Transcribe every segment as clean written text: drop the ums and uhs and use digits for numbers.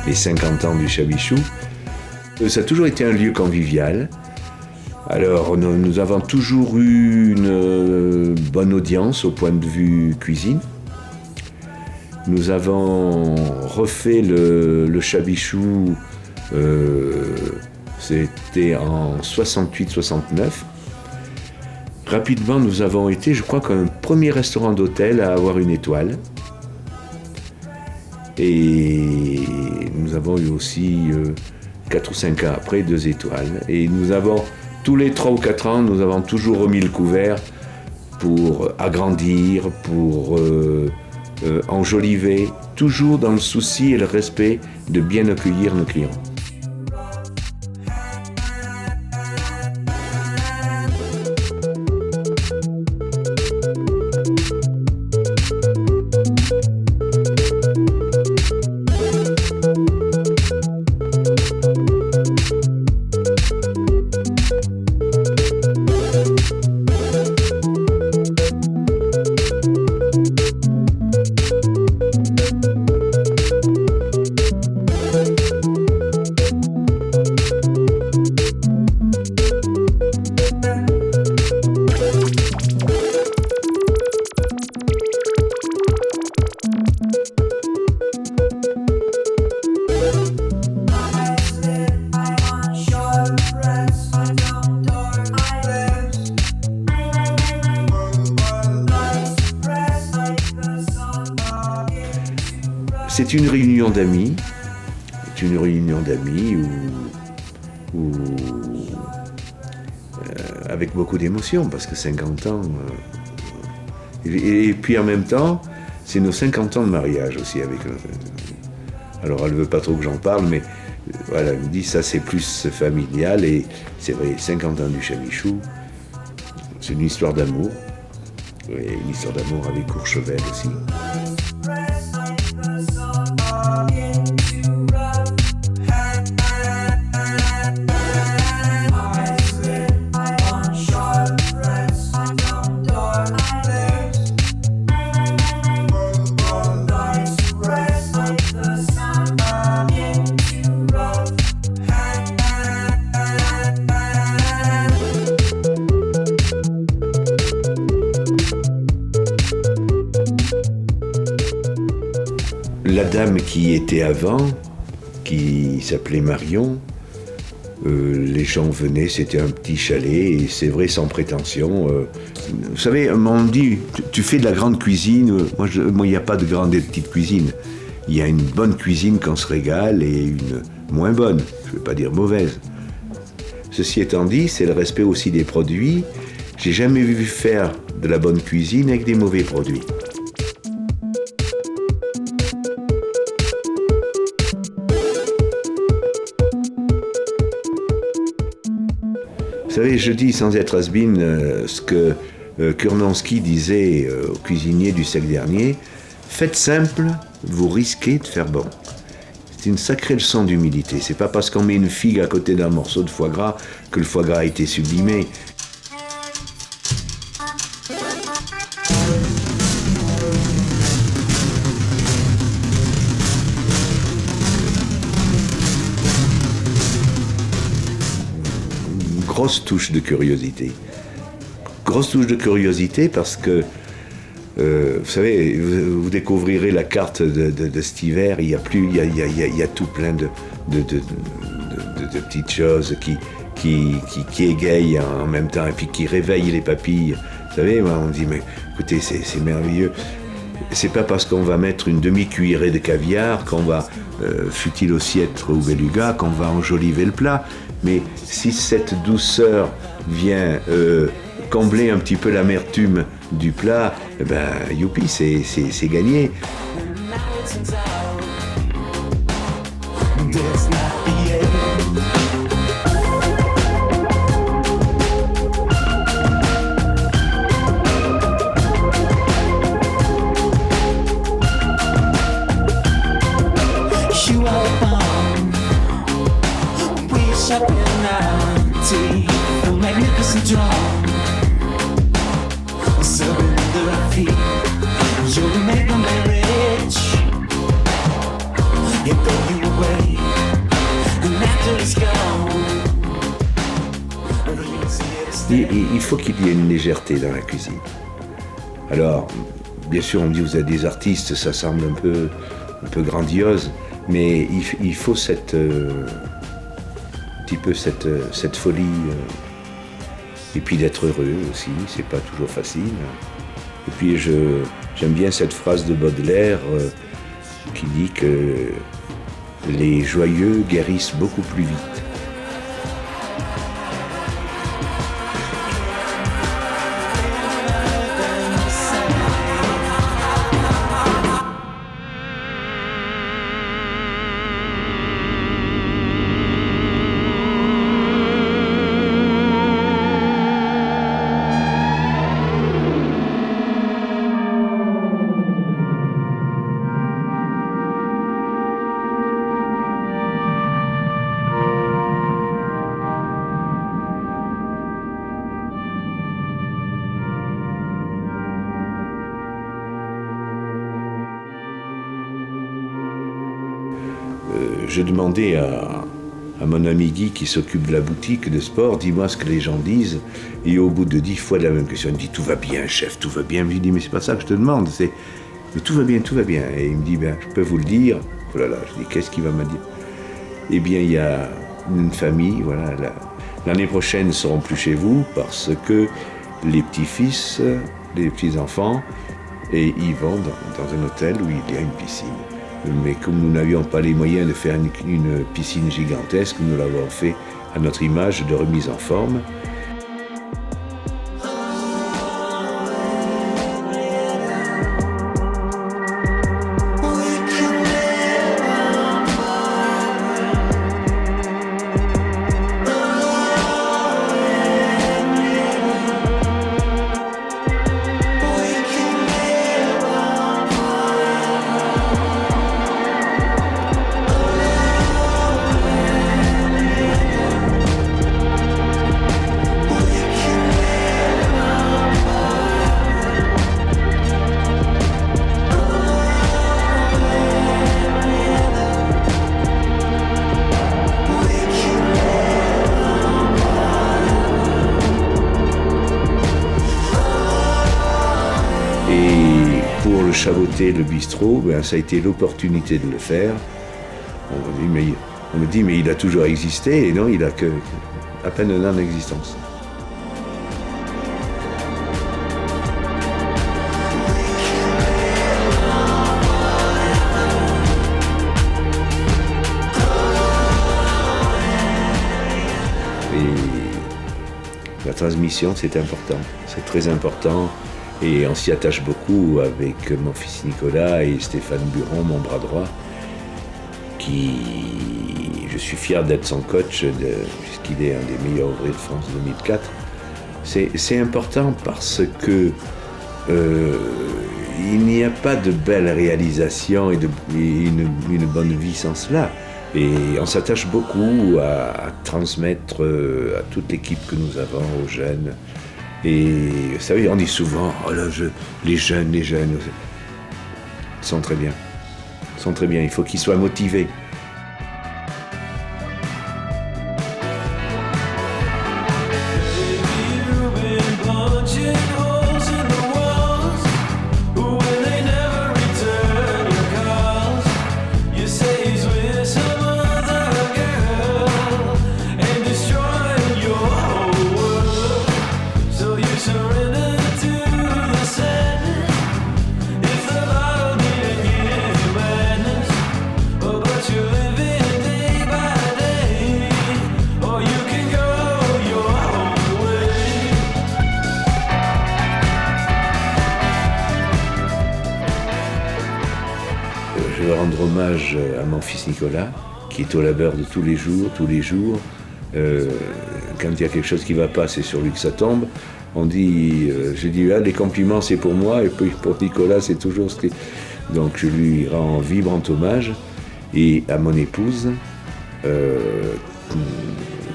les 50 ans du Chabichou. Ça a toujours été un lieu convivial. Alors, nous avons toujours eu une bonne audience au point de vue cuisine. Nous avons refait le Chabichou, c'était en 68-69. Rapidement, nous avons été, je crois, comme un premier restaurant d'hôtel à avoir une étoile. Et nous avons eu aussi, 4 ou 5 ans après, 2 étoiles. Et nous avons, tous les 3 ou 4 ans, nous avons toujours remis le couvert pour agrandir, pour enjoliver, toujours dans le souci et le respect de bien accueillir nos clients. C'est une réunion d'amis. C'est une réunion d'amis avec beaucoup d'émotion, parce que 50 ans. Et puis en même temps, c'est nos 50 ans de mariage aussi avec. Alors elle ne veut pas trop que j'en parle, mais voilà, elle me dit ça c'est plus familial, et c'est vrai, 50 ans du Chabichou, c'est une histoire d'amour. Et une histoire d'amour avec Courchevel aussi. La dame qui était avant, qui s'appelait Marion, les gens venaient, c'était un petit chalet, et c'est vrai, sans prétention. Vous savez, on me dit, tu fais de la grande cuisine. Moi, il n'y a pas de grande et de petite cuisine. Il y a une bonne cuisine qu'on se régale et une moins bonne, je ne veux pas dire mauvaise. Ceci étant dit, c'est le respect aussi des produits. J'ai jamais vu faire de la bonne cuisine avec des mauvais produits. Vous savez, je dis sans être has-been ce que Kurnonski disait aux cuisiniers du siècle dernier: faites simple, vous risquez de faire bon. C'est une sacrée leçon d'humilité. C'est pas parce qu'on met une figue à côté d'un morceau de foie gras que le foie gras a été sublimé. Grosse touche de curiosité. Grosse touche de curiosité parce que, vous savez, vous découvrirez la carte de cet hiver, il y a tout plein de petites choses qui égayent en même temps et puis qui réveillent les papilles. Vous savez, on dit, mais écoutez, c'est merveilleux. C'est pas parce qu'on va mettre une demi-cuillerée de caviar qu'on va, fut-il aussi être au beluga, qu'on va enjoliver le plat. Mais si cette douceur vient combler un petit peu l'amertume du plat, eh ben, youpi, c'est gagné. You go your way, and after it's gone, il faut qu'il y ait une légèreté dans la cuisine. Alors, bien sûr, on dit vous êtes des artistes, ça semble un peu grandiose, mais il faut cette folie, et puis d'être heureux aussi, c'est pas toujours facile. Et puis j'aime bien cette phrase de Baudelaire qui dit que les joyeux guérissent beaucoup plus vite. Je demandais à mon ami Guy qui s'occupe de la boutique de sport, dis-moi ce que les gens disent. Et au bout de 10 fois de la même question, il me dit tout va bien chef, tout va bien. Je lui dis mais c'est pas ça que je te demande, c'est mais tout va bien, tout va bien. Et il me dit ben je peux vous le dire. Oh là là, je dis qu'est-ce qu'il va me dire? Eh bien il y a une famille, voilà, l'année prochaine ne seront plus chez vous parce que les petits-fils, les petits-enfants, et ils vont dans un hôtel où il y a une piscine. Mais comme nous n'avions pas les moyens de faire une piscine gigantesque, nous l'avons fait à notre image de remise en forme. Et pour le Chavoté, le bistrot, ben, ça a été l'opportunité de le faire. On me dit, mais il a toujours existé, et non, il a que à peine un an d'existence. Et la transmission, c'est important, c'est très important. Et on s'y attache beaucoup avec mon fils Nicolas et Stéphane Buron, mon bras droit, qui, je suis fier d'être son coach, puisqu'il est un des meilleurs ouvriers de France 2004. C'est important parce que il n'y a pas de belle réalisation et une bonne vie sans cela. Et on s'attache beaucoup à transmettre à toute l'équipe que nous avons, aux jeunes. Et vous savez, on dit souvent, oh là, les jeunes, ils sont très bien. Ils sont très bien, il faut qu'ils soient motivés. Je veux rendre hommage à mon fils Nicolas, qui est au labeur de tous les jours. Quand il y a quelque chose qui ne va pas, c'est sur lui que ça tombe. On dit, je dis, ah, les compliments c'est pour moi, et puis pour Nicolas c'est toujours ce qui... Donc je lui rends vibrant hommage. Et à mon épouse, vous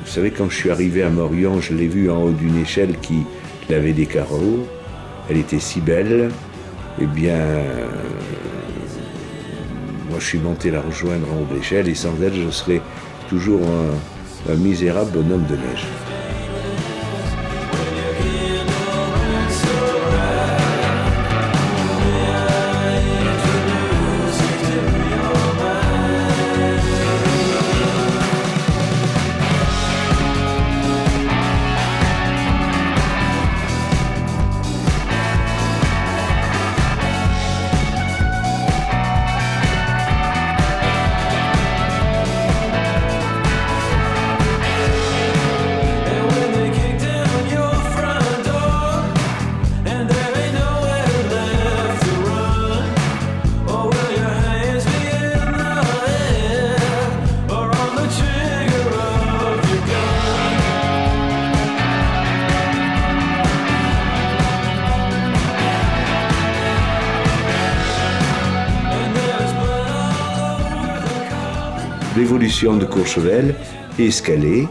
savez, quand je suis arrivé à Morion, je l'ai vue en haut d'une échelle qui avait des carreaux. Elle était si belle, eh bien... moi je suis monté la rejoindre en haut de l'échelle et sans elle je serais toujours un misérable bonhomme de neige. L'évolution de Courchevel, escalée.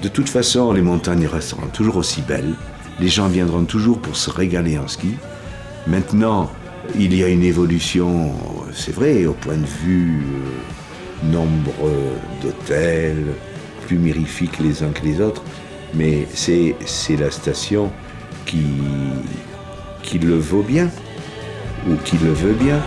De toute façon, les montagnes resteront toujours aussi belles. Les gens viendront toujours pour se régaler en ski. Maintenant, il y a une évolution, c'est vrai, au point de vue nombre d'hôtels, plus mirifiques les uns que les autres, mais c'est la station qui le vaut bien, ou qui le veut bien.